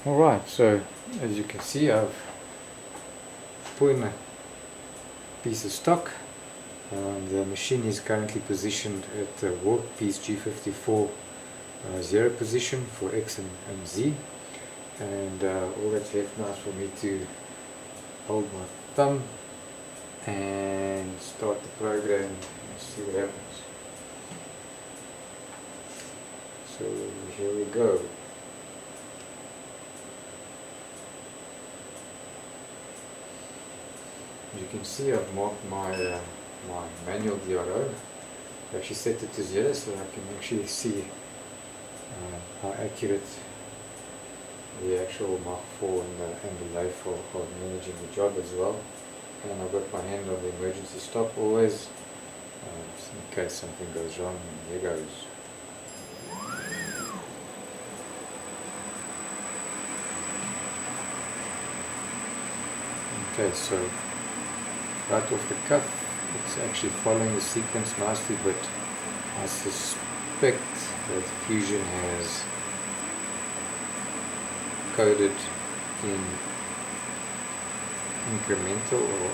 Alright, so as you can see, I've put in a piece of stock. The machine is currently positioned at the workpiece G54 0 position for X and Z, and all that's left now is for me to hold my thumb and start the program and see what happens. So here we go. As you can see, I've marked my manual DRO. I actually set it to 0 so I can actually see how accurate the actual Mach4 and the lathe are managing the job as well. And I've got my hand on the emergency stop always, in case something goes wrong, and here goes. Okay, so right off the cuff, it's actually following the sequence nicely, but I suspect that Fusion has coded in incremental or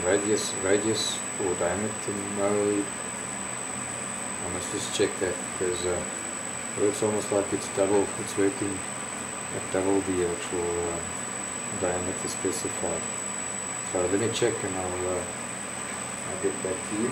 radius or diameter mode. I must just check that, because it looks almost like it's working at double the actual diameter specified. So let me check and I'll get back to you.